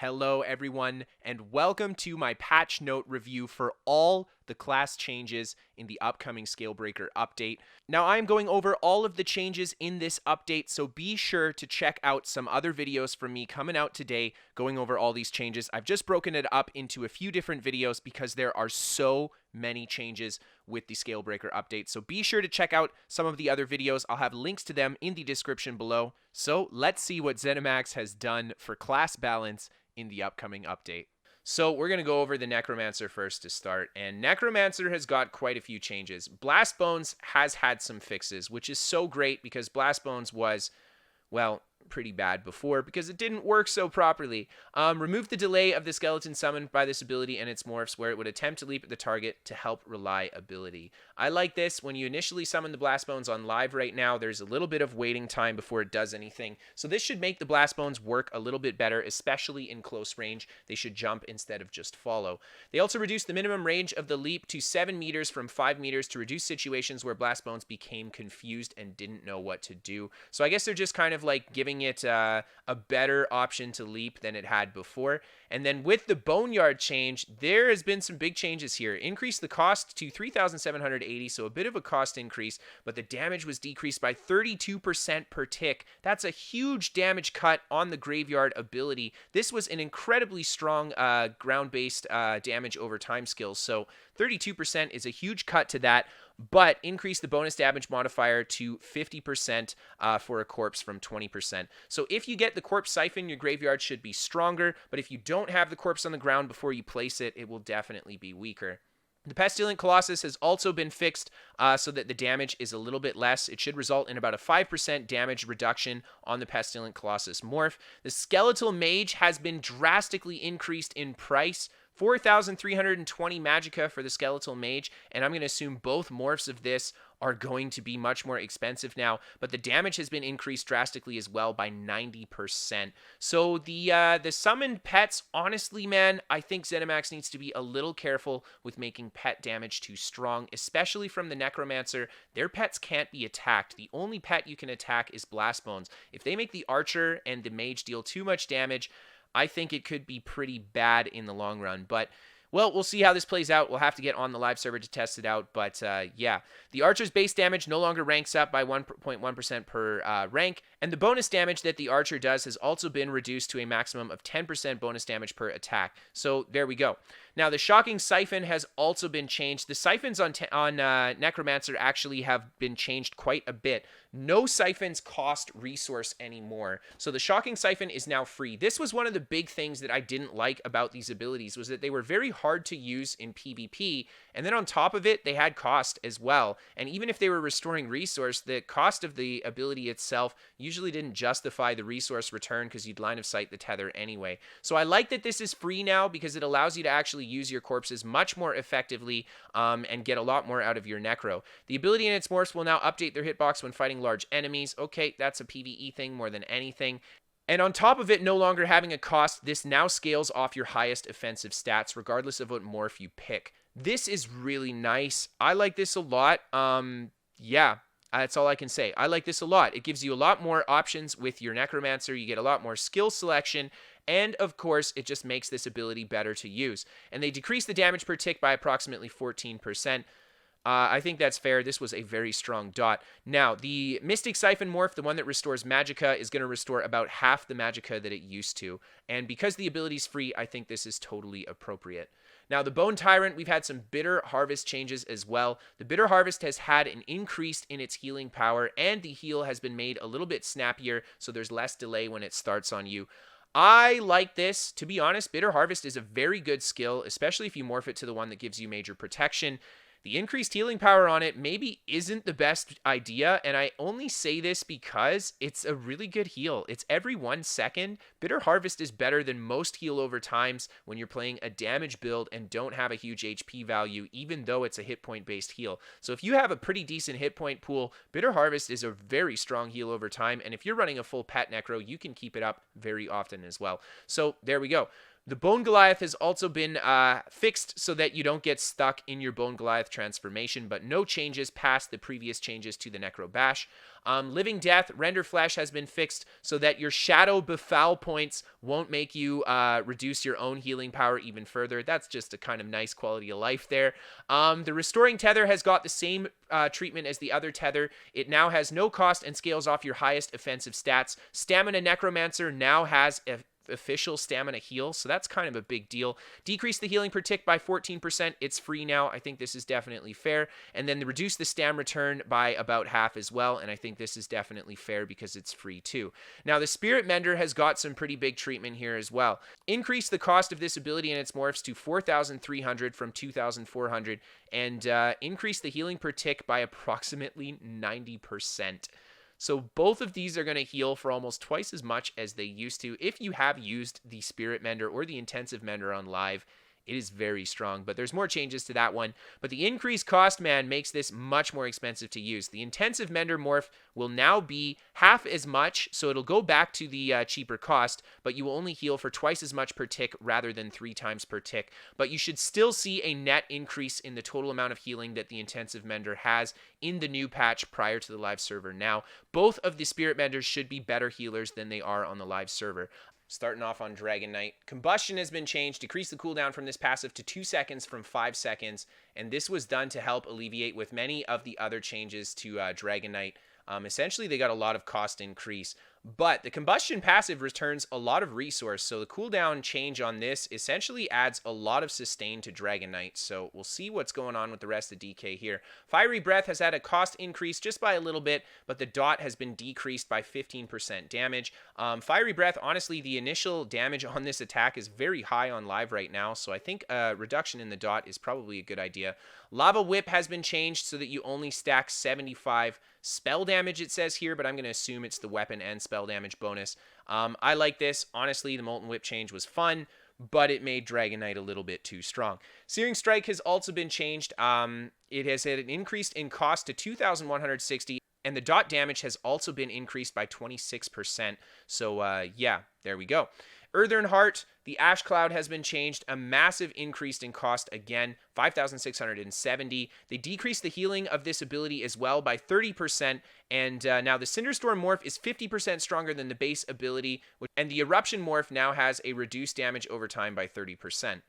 Hello everyone, and welcome to my patch note review for all the class changes in the upcoming Scalebreaker update. Now I'm going over all of the changes in this update, so be sure to check out some other videos from me coming out today going over all these changes. I've just broken it up into a few different videos because there are so many changes with the Scalebreaker update, so be sure to check out some of the other videos. I'll have links to them in the description below. So let's see what ZeniMax has done for class balance in the upcoming update. So we're going to go over the Necromancer first to start, and Necromancer has got quite a few changes. Blast Bones has had some fixes, which is so great because Blast Bones was, well, pretty bad before because it didn't work so properly. Remove the delay of the skeleton summoned by this ability and its morphs where it would attempt to leap at the target to help reliability. I like this. When you initially summon the Blast Bones on live right now, there's a little bit of waiting time before it does anything. So this should make the Blast Bones work a little bit better, especially in close range. They should jump instead of just follow. They also reduced the minimum range of the leap to 7 meters from 5 meters to reduce situations where Blast Bones became confused and didn't know what to do. So I guess they're just kind of like giving it a better option to leap than it had before. And then with the Boneyard change, there has been some big changes here. Increased the cost to 3,780, so a bit of a cost increase, but the damage was decreased by 32% per tick. That's a huge damage cut on the Graveyard ability. This was an incredibly strong ground-based damage over time skills, so 32% is a huge cut to that, but increase the bonus damage modifier to 50% for a corpse from 20%. So if you get the corpse siphon, your graveyard should be stronger, but if you don't have the corpse on the ground before you place it, it will definitely be weaker. The Pestilent Colossus has also been fixed so that the damage is a little bit less. It should result in about a 5% damage reduction on the Pestilent Colossus morph. The Skeletal Mage has been drastically increased in price. 4,320 Magicka for the Skeletal Mage, and I'm going to assume both morphs of this are going to be much more expensive now, but the damage has been increased drastically as well by 90%. So the summoned pets, honestly, man, I think ZeniMax needs to be a little careful with making pet damage too strong, especially from the Necromancer. Their pets can't be attacked. The only pet you can attack is Blast Bones. If they make the Archer and the Mage deal too much damage, I think it could be pretty bad in the long run, but well, we'll see how this plays out. We'll have to get on the live server to test it out, but yeah. The Archer's base damage no longer ranks up by 1.1% per rank, and the bonus damage that the Archer does has also been reduced to a maximum of 10% bonus damage per attack. So there we go. Now, the Shocking Siphon has also been changed. The siphons on Necromancer actually have been changed quite a bit. No siphons cost resource anymore. So the Shocking Siphon is now free. This was one of the big things that I didn't like about these abilities, was that they were very hard to use in PvP, and then on top of it, they had cost as well. And even if they were restoring resource, the cost of the ability itself usually didn't justify the resource return because you'd line of sight the tether anyway. So I like that this is free now because it allows you to actually use your corpses much more effectively and get a lot more out of your Necro. The ability and its morphs will now update their hitbox when fighting large enemies. Okay, that's a PvE thing more than anything. And on top of it no longer having a cost, this now scales off your highest offensive stats regardless of what morph you pick. This is really nice. I like this a lot. Yeah, that's all I can say. I like this a lot. It gives you a lot more options with your Necromancer. You get a lot more skill selection. And of course, it just makes this ability better to use. And they decrease the damage per tick by approximately 14%. I think that's fair. This was a very strong dot. Now, the Mystic Siphon morph, the one that restores Magicka, is going to restore about half the Magicka that it used to. And because the ability's free, I think this is totally appropriate. Now, the Bone Tyrant, we've had some Bitter Harvest changes as well. The Bitter Harvest has had an increase in its healing power, and the heal has been made a little bit snappier, so there's less delay when it starts on you. I like this. To be honest, Bitter Harvest is a very good skill, especially if you morph it to the one that gives you major protection. The increased healing power on it maybe isn't the best idea, and I only say this because it's a really good heal. It's every 1 second. Bitter Harvest is better than most heal over times when you're playing a damage build and don't have a huge HP value, even though it's a hit point based heal. So if you have a pretty decent hit point pool, Bitter Harvest is a very strong heal over time, and if you're running a full pet Necro, you can keep it up very often as well. So there we go. The Bone Goliath has also been fixed so that you don't get stuck in your Bone Goliath transformation, but no changes past the previous changes to the Necro Bash. Living Death, Render Flesh has been fixed so that your Shadow Befoul points won't make you reduce your own healing power even further. That's just a kind of nice quality of life there. The Restoring Tether has got the same treatment as the other tether. It now has no cost and scales off your highest offensive stats. Stamina Necromancer now has a official stamina heal, so that's kind of a big deal. Decrease the healing per tick by 14%. It's free now. I think this is definitely fair. And then reduce the stam return by about half as well, and I think this is definitely fair because it's free too. Now, the Spirit Mender has got some pretty big treatment here as well. Increase the cost of this ability and its morphs to 4,300 from 2,400, and increase the healing per tick by approximately 90%. So both of these are going to heal for almost twice as much as they used to. If you have used the Spirit Mender or the Intensive Mender on live, it is very strong, but there's more changes to that one. But the increased cost, man, makes this much more expensive to use. The Intensive Mender morph will now be half as much, so it'll go back to the cheaper cost, but you will only heal for twice as much per tick rather than 3 times per tick. But you should still see a net increase in the total amount of healing that the Intensive Mender has in the new patch prior to the live server now. Both of the Spirit Menders should be better healers than they are on the live server. Starting off on Dragon Knight, Combustion has been changed. Decrease the cooldown from this passive to 2 seconds from 5 seconds, and this was done to help alleviate with many of the other changes to Dragon Knight. Essentially, they got a lot of cost increase, but the Combustion passive returns a lot of resource, so the cooldown change on this essentially adds a lot of sustain to Dragon Knight, so we'll see what's going on with the rest of DK here. Fiery Breath has had a cost increase just by a little bit, but the dot has been decreased by 15% damage. Fiery Breath, honestly, the initial damage on this attack is very high on live right now, so I think a reduction in the dot is probably a good idea. Lava Whip has been changed so that you only stack 75 spell damage, it says here, but I'm going to assume it's the weapon and spell damage bonus. I like this. Honestly, the Molten Whip change was fun, but it made Dragon Knight a little bit too strong. Searing Strike has also been changed. It has had an increase in cost to 2,160, and the dot damage has also been increased by 26%. So, yeah, there we go. Earthern Heart, the Ash Cloud has been changed, a massive increase in cost again, 5,670. They decreased the healing of this ability as well by 30%, and now the Cinderstorm morph is 50% stronger than the base ability, and the Eruption morph now has a reduced damage over time by 30%.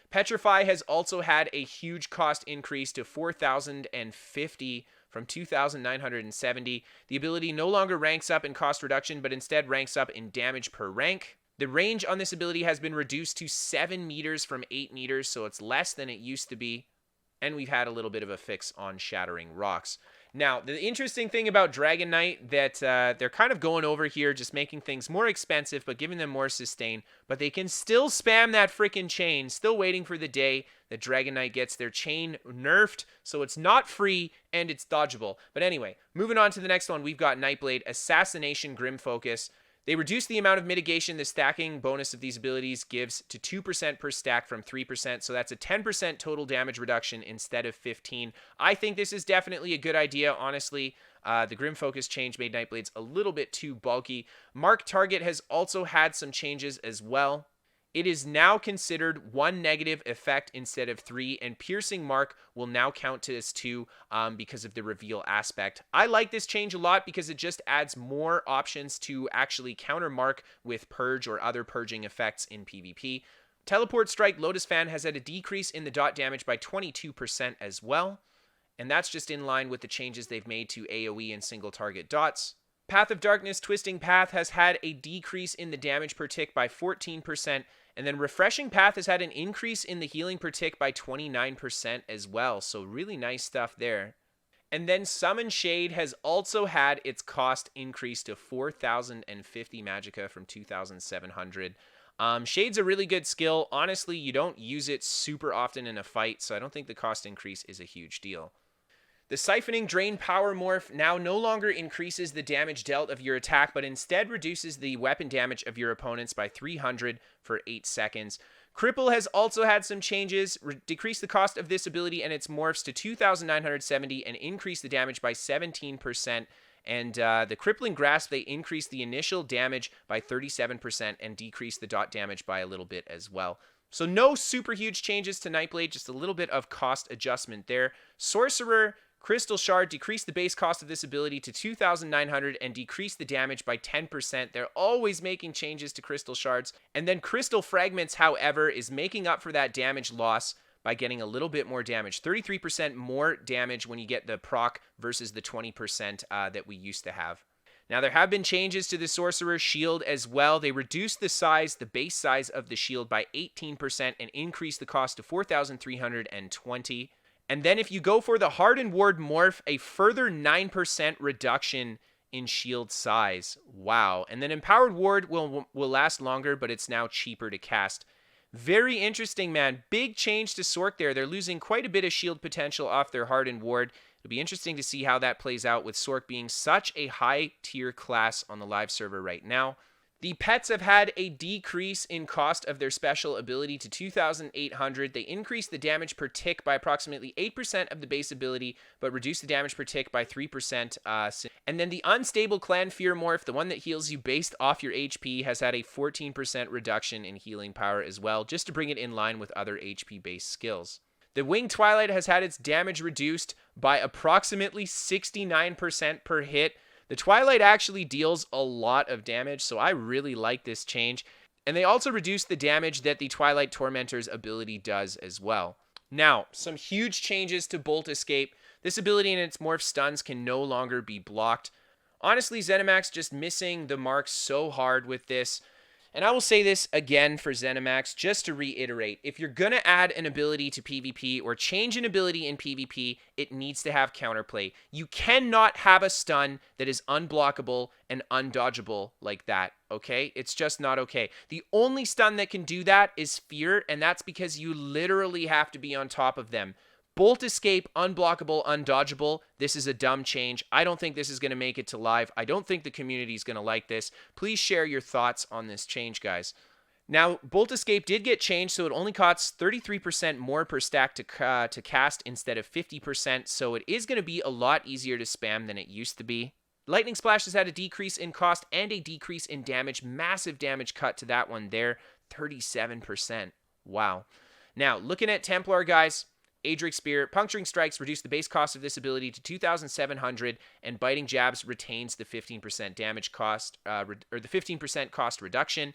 Petrify has also had a huge cost increase to 4,050 from 2,970. The ability no longer ranks up in cost reduction, but instead ranks up in damage per rank. The range on this ability has been reduced to 7 meters from 8 meters, so it's less than it used to be. And we've had a little bit of a fix on Shattering Rocks. Now, the interesting thing about Dragon Knight that they're kind of going over here, just making things more expensive, but giving them more sustain. But they can still spam that freaking chain, still waiting for the day that Dragon Knight gets their chain nerfed, so it's not free and it's dodgeable. But anyway, moving on to the next one, we've got Nightblade, Assassination Grim Focus. They reduce the amount of mitigation the stacking bonus of these abilities gives to 2% per stack from 3%, so that's a 10% total damage reduction instead of 15%. I think this is definitely a good idea, honestly. The Grim Focus change made Nightblades a little bit too bulky. Mark Target has also had some changes as well. It is now considered 1 negative effect instead of 3, and Piercing Mark will now count to as 2 because of the reveal aspect. I like this change a lot because it just adds more options to actually counter Mark with Purge or other purging effects in PvP. Teleport Strike Lotus Fan has had a decrease in the dot damage by 22% as well, and that's just in line with the changes they've made to AoE and single target dots. Path of Darkness Twisting Path has had a decrease in the damage per tick by 14%, and then Refreshing Path has had an increase in the healing per tick by 29% as well, so really nice stuff there. And then Summon Shade has also had its cost increased to 4,050 magicka from 2,700. Shade's a really good skill. Honestly, you don't use it super often in a fight, so I don't think the cost increase is a huge deal. The Siphoning Drain Power morph now no longer increases the damage dealt of your attack, but instead reduces the weapon damage of your opponents by 300 for 8 seconds. Cripple has also had some changes, decrease the cost of this ability and its morphs to 2,970 and increase the damage by 17%. And the Crippling Grasp, they increase the initial damage by 37% and decrease the dot damage by a little bit as well. So no super huge changes to Nightblade, just a little bit of cost adjustment there. Sorcerer, Crystal Shard, decrease the base cost of this ability to 2,900 and decrease the damage by 10%. They're always making changes to Crystal Shards. And then Crystal Fragments, however, is making up for that damage loss by getting a little bit more damage. 33% more damage when you get the proc versus the 20% that we used to have. Now, there have been changes to the Sorcerer's shield as well. They reduced the base size of the shield by 18% and increased the cost to 4,320. And then if you go for the Hardened Ward morph, a further 9% reduction in shield size. Wow. And then Empowered Ward will last longer, but it's now cheaper to cast. Very interesting, man. Big change to Sorc there. They're losing quite a bit of shield potential off their Hardened Ward. It'll be interesting to see how that plays out with Sorc being such a high tier class on the live server right now. The pets have had a decrease in cost of their special ability to 2,800. They increased the damage per tick by approximately 8% of the base ability, but reduced the damage per tick by 3%. And then the Unstable Clan Fear Morph, the one that heals you based off your HP, has had a 14% reduction in healing power as well, just to bring it in line with other HP-based skills. The Winged Twilight has had its damage reduced by approximately 69% per hit. The Twilight actually deals a lot of damage, so I really like this change. And they also reduced the damage that the Twilight Tormentor's ability does as well. Now, some huge changes to Bolt Escape. This ability and its morph stuns can no longer be blocked. Honestly, ZeniMax just missing the mark so hard with this. And I will say this again for ZeniMax, just to reiterate. If you're going to add an ability to PvP or change an ability in PvP, it needs to have counterplay. You cannot have a stun that is unblockable and undodgeable like that, okay? It's just not okay. The only stun that can do that is Fear, and that's because you literally have to be on top of them. Bolt Escape, unblockable, undodgeable. This is a dumb change. I don't think this is going to make it to live. I don't think the community is going to like this. Please share your thoughts on this change, guys. Now, Bolt Escape did get changed, so it only costs 33% more per stack to cast instead of 50%, so it is going to be a lot easier to spam than it used to be. Lightning Splash has had a decrease in cost and a decrease in damage. Massive damage cut to that one there, 37%. Wow. Now, looking at Templar, guys, Adric Spear, Puncturing Strikes reduce the base cost of this ability to 2,700, and Biting Jabs retains the 15% damage cost, or the 15% cost reduction.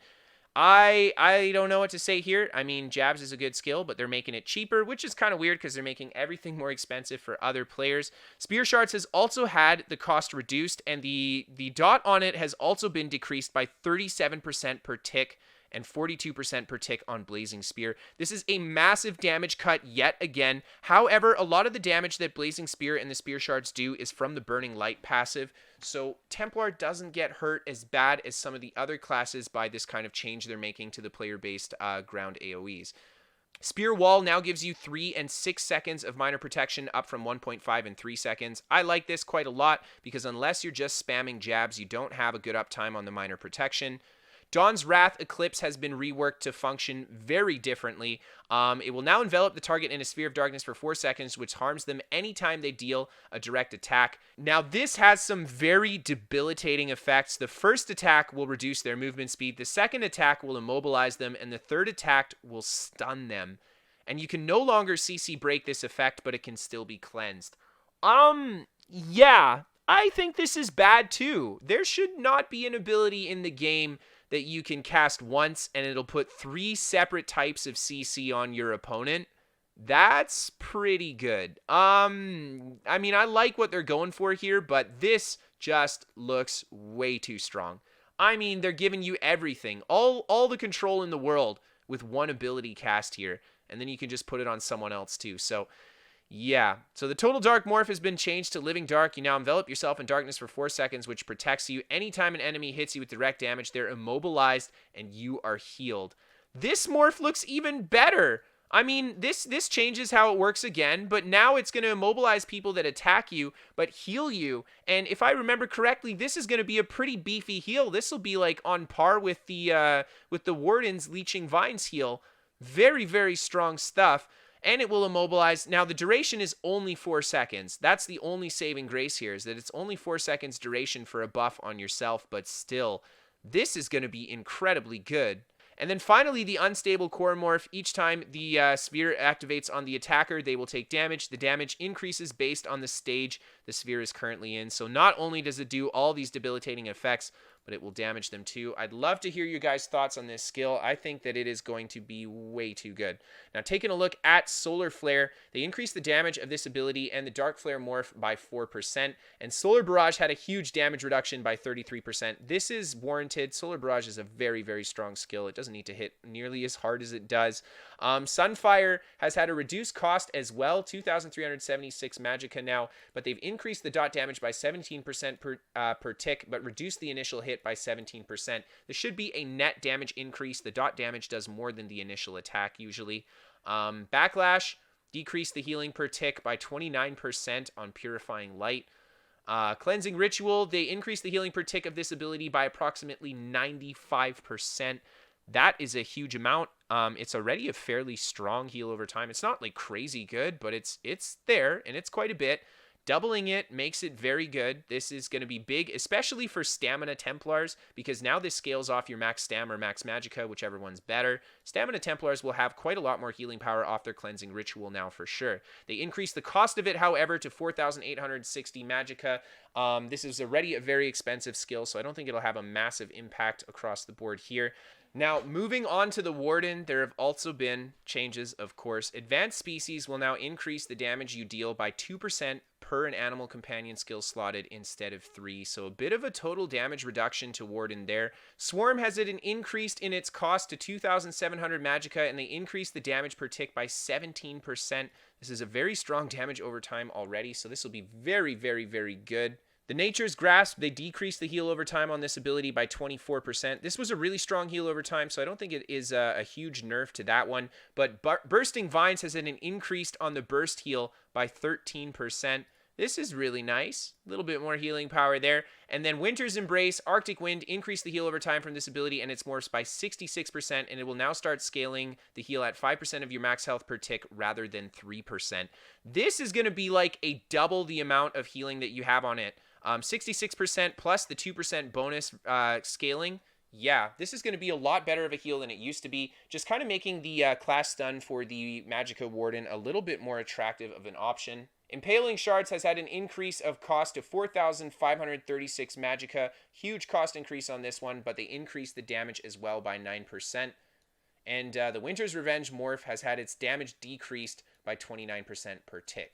I don't know what to say here. I mean, Jabs is a good skill, but they're making it cheaper, which is kind of weird because they're making everything more expensive for other players. Spear Shards has also had the cost reduced, and the dot on it has also been decreased by 37% per tick, and 42% per tick on Blazing Spear. This is a massive damage cut yet again. However, a lot of the damage that Blazing Spear and the Spear Shards do is from the Burning Light passive, so Templar doesn't get hurt as bad as some of the other classes by this kind of change they're making to the player-based ground AoEs. Spear Wall now gives you 3 and 6 seconds of minor protection, up from 1.5 and 3 seconds. I like this quite a lot because unless you're just spamming jabs, you don't have a good uptime on the minor protection. Dawn's Wrath Eclipse has been reworked to function very differently. It will now envelop the target in a sphere of darkness for 4 seconds, which harms them anytime they deal a direct attack. Now, this has some very debilitating effects. The first attack will reduce their movement speed, the second attack will immobilize them, and the third attack will stun them. And you can no longer CC break this effect, but it can still be cleansed. Yeah, I think this is bad too. There should not be an ability in the game that you can cast once and it'll put 3 separate types of CC on your opponent. That's pretty good. I mean, I like what they're going for here, but this just looks way too strong. I mean, they're giving you everything, all the control in the world with one ability cast here, and then you can just put it on someone else too. So yeah, so the Total Dark Morph has been changed to Living Dark. You now envelop yourself in darkness for 4 seconds, which protects you. Anytime an enemy hits you with direct damage, they're immobilized and you are healed. This morph looks even better. I mean, this changes how it works again, but now it's going to immobilize people that attack you, but heal you. And if I remember correctly, this is going to be a pretty beefy heal. This will be like on par with the Warden's Leeching Vines heal. Very, very strong stuff. and it will immobilize. Now, the duration is only 4 seconds. That's the only saving grace here, is that it's only 4 seconds duration for a buff on yourself, but still, this is going to be incredibly good. And then finally, the unstable core morph. Each time the sphere activates on the attacker, they will take damage. The damage increases based on the stage the sphere is currently in. So not only does it do all these debilitating effects, but it will damage them too. I'd love to hear your guys' thoughts on this skill. I think that it is going to be way too good. Now, taking a look at Solar Flare, they increased the damage of this ability and the Dark Flare morph by 4%, and Solar Barrage had a huge damage reduction by 33%. This is warranted. Solar Barrage is a very, very strong skill. It doesn't need to hit nearly as hard as it does. Sunfire has had a reduced cost as well, 2,376 magicka now, but they've increased the dot damage by 17% per tick, but reduced the initial hit by 17%. This should be a net damage increase. The dot damage does more than the initial attack usually. Backlash decreased the healing per tick by 29% on Purifying Light. Cleansing Ritual, they increased the healing per tick of this ability by approximately 95%. That is a huge amount. It's already a fairly strong heal over time. It's not like crazy good, but it's there, and it's quite a bit. Doubling it makes it very good. This is going to be big, especially for Stamina Templars, because now this scales off your max stam or max magicka, whichever one's better. Stamina Templars will have quite a lot more healing power off their Cleansing Ritual now for sure. They increased the cost of it, however, to 4,860 magicka. This is already a very expensive skill, so I don't think it'll have a massive impact across the board here. Now, moving on to the Warden, there have also been changes, of course. Advanced Species will now increase the damage you deal by 2% per an animal companion skill slotted instead of 3. So a bit of a total damage reduction to Warden there. Swarm has it increased in its cost to 2,700 magicka, and they increased the damage per tick by 17%. This is a very strong damage over time already, so this will be very, very, very good. The Nature's Grasp, they decreased the heal over time on this ability by 24%. This was a really strong heal over time, so I don't think it is a huge nerf to that one. But Bursting Vines has an increased on the burst heal by 13%. This is really nice. A little bit more healing power there. And then Winter's Embrace, Arctic Wind, increased the heal over time from this ability, and it's morphs by 66%, and it will now start scaling the heal at 5% of your max health per tick rather than 3%. This is going to be like a double the amount of healing that you have on it. 66% plus the 2% bonus scaling. Yeah, this is going to be a lot better of a heal than it used to be. Just kind of making the class stun for the Magicka Warden a little bit more attractive of an option. Impaling Shards has had an increase of cost to 4,536 magicka. Huge cost increase on this one, but they increased the damage as well by 9%. And the Winter's Revenge morph has had its damage decreased by 29% per tick.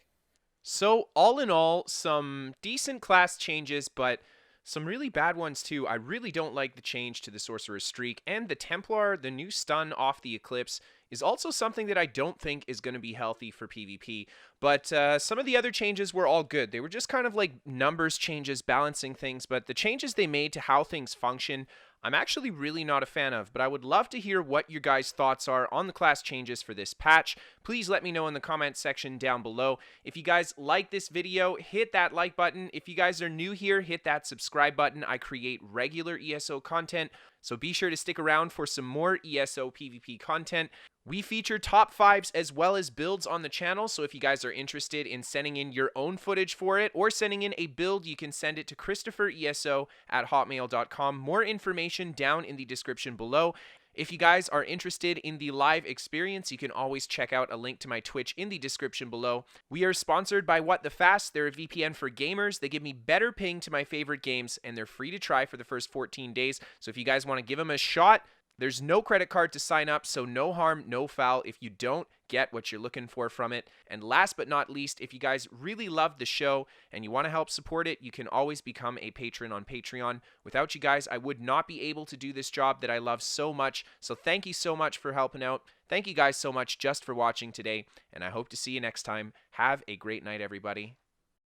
So all in all, some decent class changes, but some really bad ones too. I really don't like the change to the Sorcerer's Streak, and the Templar, the new stun off the Eclipse, is also something that I don't think is going to be healthy for PvP. But some of the other changes were all good. They were just kind of like numbers changes, balancing things, but the changes they made to how things function, I'm actually really not a fan of, but I would love to hear what your guys' thoughts are on the class changes for this patch. Please let me know in the comments section down below. If you guys like this video, hit that like button. If you guys are new here, hit that subscribe button. I create regular ESO content, so be sure to stick around for some more ESO PvP content. We feature top 5s as well as builds on the channel, so if you guys are interested in sending in your own footage for it or sending in a build, you can send it to KristoferESO@hotmail.com. More information down in the description below. If you guys are interested in the live experience, you can always check out a link to my Twitch in the description below. We are sponsored by What the Fast. They're a VPN for gamers. They give me better ping to my favorite games, and they're free to try for the first 14 days. So if you guys want to give them a shot, there's no credit card to sign up, so no harm, no foul if you don't get what you're looking for from it. And last but not least, if you guys really love the show and you want to help support it, you can always become a patron on Patreon. Without you guys, I would not be able to do this job that I love so much. So thank you so much for helping out. Thank you guys so much just for watching today, and I hope to see you next time. Have a great night, everybody.